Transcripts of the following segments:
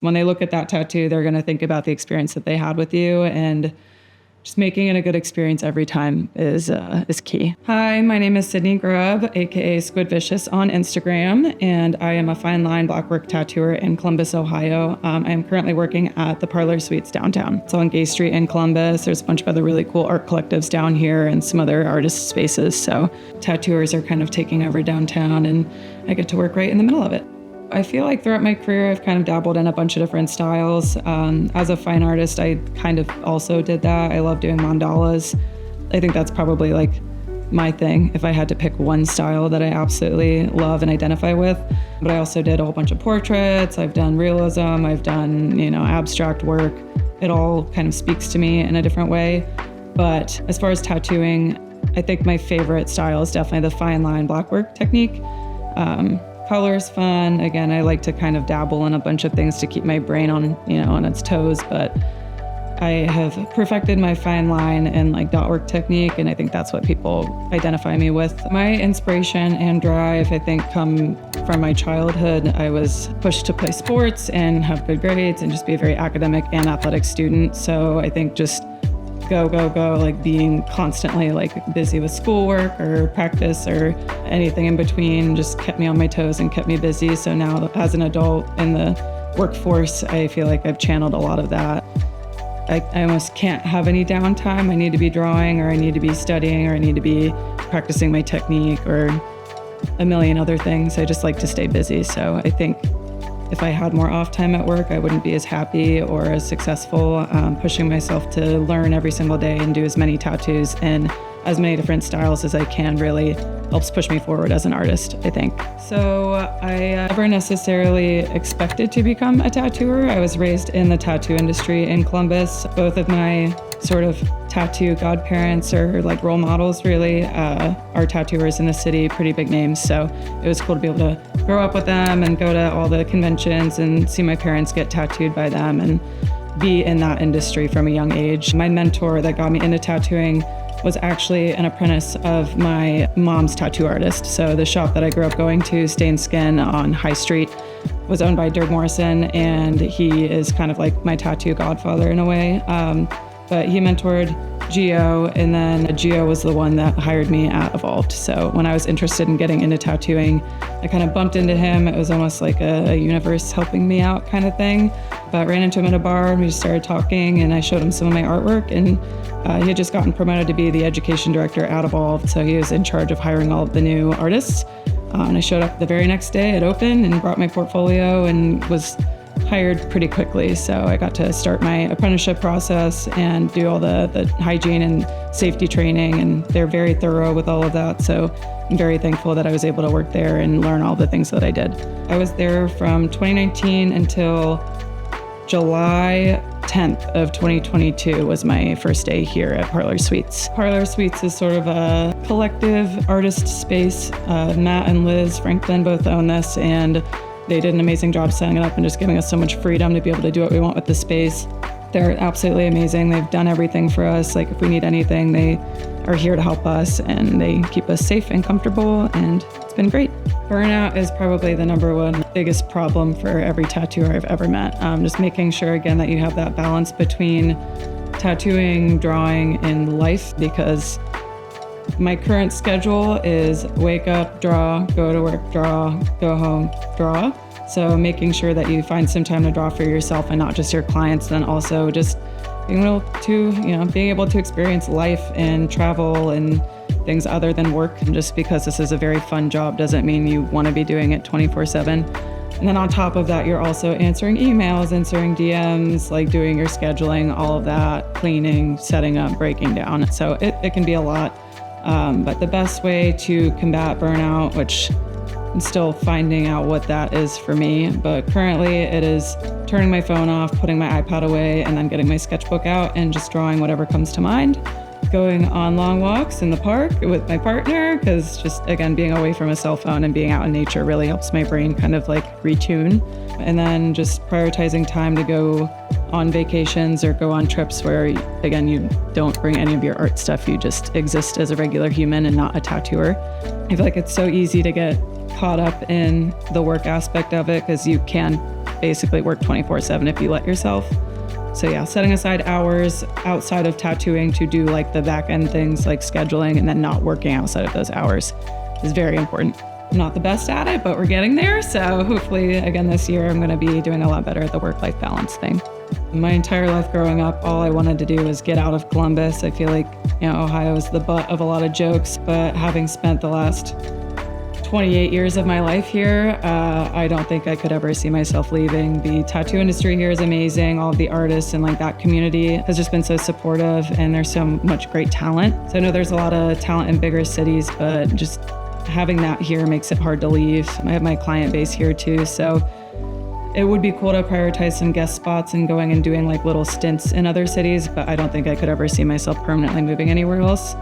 When they look at that tattoo, they're going to think about the experience that they had with you, and just making it a good experience every time is key. Hi, my name is Sydney Grubb, aka Squid Vicious on Instagram, and I am a fine line blackwork tattooer in Columbus, Ohio. I am currently working at the Parlor Suites downtown. It's on Gay Street in Columbus. There's a bunch of other really cool art collectives down here and some other artist spaces. So tattooers are kind of taking over downtown, and I get to work right in the middle of it. I feel like throughout my career, I've kind of dabbled in a bunch of different styles. As a fine artist, I kind of also did that. I love doing mandalas. I think that's probably like my thing, if I had to pick one style that I absolutely love and identify with. But I also did a whole bunch of portraits. I've done realism. I've done, abstract work. It all kind of speaks to me in a different way. But as far as tattooing, I think my favorite style is definitely the fine line blackwork technique. Color is fun. Again, I like to kind of dabble in a bunch of things to keep my brain on its toes, but I have perfected my fine line and like dot work technique, and I think that's what people identify me with. My inspiration and drive, I think, come from my childhood. I was pushed to play sports and have good grades and just be a very academic and athletic student. So I think just go, like being constantly like busy with schoolwork or practice or anything in between just kept me on my toes and kept me busy. So now as an adult in the workforce, I feel like I've channeled a lot of that. I almost can't have any downtime. I need to be drawing, or I need to be studying, or I need to be practicing my technique, or a million other things. I just like to stay busy. So I think if I had more off time at work, I wouldn't be as happy or as successful. Pushing myself to learn every single day and do as many tattoos in as many different styles as I can really helps push me forward as an artist, I think. So I never necessarily expected to become a tattooer. I was raised in the tattoo industry in Columbus. Both of my sort of tattoo godparents or like role models really are tattooers in the city, pretty big names. So it was cool to be able to grow up with them and go to all the conventions and see my parents get tattooed by them and be in that industry from a young age. My mentor that got me into tattooing was actually an apprentice of my mom's tattoo artist. So the shop that I grew up going to, Stain Skin on High Street, was owned by Dirk Morrison, and he is kind of like my tattoo godfather in a way. But he mentored Gio, and then Gio was the one that hired me at Evolved. So when I was interested in getting into tattooing, I kind of bumped into him. It was almost like a universe helping me out kind of thing. But ran into him at a bar, and we just started talking, and I showed him some of my artwork, and he had just gotten promoted to be the education director at Evolved. So he was in charge of hiring all of the new artists. And I showed up the very next day at Open and brought my portfolio and was hired pretty quickly. So I got to start my apprenticeship process and do all the hygiene and safety training, and they're very thorough with all of that. So I'm very thankful that I was able to work there and learn all the things that I did. I was there from 2019 until July 10th of 2022 was my first day here at Parlor Suites. Parlor Suites is sort of a collective artist space. Matt and Liz Franklin both own this, and they did an amazing job setting it up and just giving us so much freedom to be able to do what we want with the space. They're absolutely amazing. They've done everything for us. Like if we need anything, they are here to help us, and they keep us safe and comfortable, and it's been great. Burnout is probably the number one biggest problem for every tattooer I've ever met. Just making sure, again, that you have that balance between tattooing, drawing, and life, because my current schedule is wake up, draw, go to work, draw, go home, draw. So making sure that you find some time to draw for yourself and not just your clients, then also just being able to experience life and travel and things other than work. And just because this is a very fun job doesn't mean you want to be doing it 24/7. And then on top of that, you're also answering emails, answering DMs, like doing your scheduling, all of that, cleaning, setting up, breaking down. So it can be a lot. But the best way to combat burnout, which I'm still finding out what that is for me, but currently it is turning my phone off, putting my iPad away, and then getting my sketchbook out and just drawing whatever comes to mind. Going on long walks in the park with my partner, because just, again, being away from a cell phone and being out in nature really helps my brain kind of like retune. And then just prioritizing time to go on vacations or go on trips where, again, you don't bring any of your art stuff. You just exist as a regular human and not a tattooer. I feel like it's so easy to get caught up in the work aspect of it, because you can basically work 24/7 if you let yourself. So yeah, setting aside hours outside of tattooing to do like the back end things like scheduling and then not working outside of those hours is very important. I'm not the best at it, but we're getting there. So hopefully again this year, I'm gonna be doing a lot better at the work-life balance thing. My entire life growing up, all I wanted to do was get out of Columbus. I feel like, Ohio is the butt of a lot of jokes, but having spent the last 28 years of my life here, I don't think I could ever see myself leaving. The tattoo industry here is amazing. All of the artists and like that community has just been so supportive, and there's so much great talent. So I know there's a lot of talent in bigger cities, but just having that here makes it hard to leave. I have my client base here too, so it would be cool to prioritize some guest spots and going and doing like little stints in other cities, but I don't think I could ever see myself permanently moving anywhere else.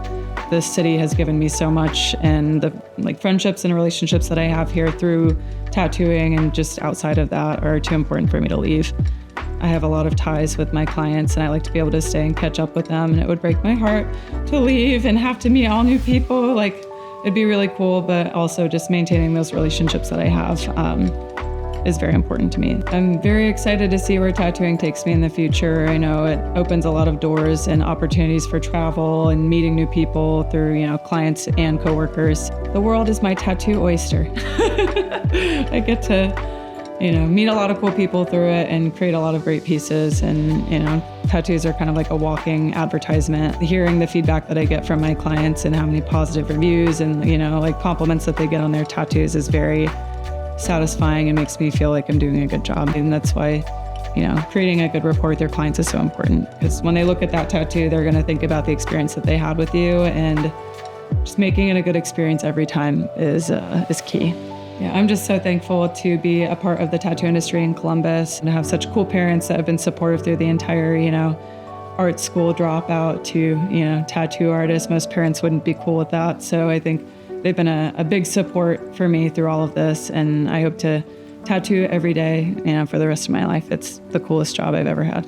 This city has given me so much, and the like friendships and relationships that I have here through tattooing and just outside of that are too important for me to leave. I have a lot of ties with my clients, and I like to be able to stay and catch up with them, and it would break my heart to leave and have to meet all new people. Like, it'd be really cool, but also just maintaining those relationships that I have is very important to me. I'm very excited to see where tattooing takes me in the future. I know it opens a lot of doors and opportunities for travel and meeting new people through, clients and coworkers. The world is my tattoo oyster. I get to, meet a lot of cool people through it and create a lot of great pieces. And, tattoos are kind of like a walking advertisement. Hearing the feedback that I get from my clients and how many positive reviews and, like compliments that they get on their tattoos is very satisfying and makes me feel like I'm doing a good job. And that's why, creating a good rapport with your clients is so important, because when they look at that tattoo, they're going to think about the experience that they had with you, and just making it a good experience every time is key. Yeah, I'm just so thankful to be a part of the tattoo industry in Columbus and to have such cool parents that have been supportive through the entire, art school dropout to, tattoo artists. Most parents wouldn't be cool with that. So I think they've been a big support for me through all of this, and I hope to tattoo every day, for the rest of my life. It's the coolest job I've ever had.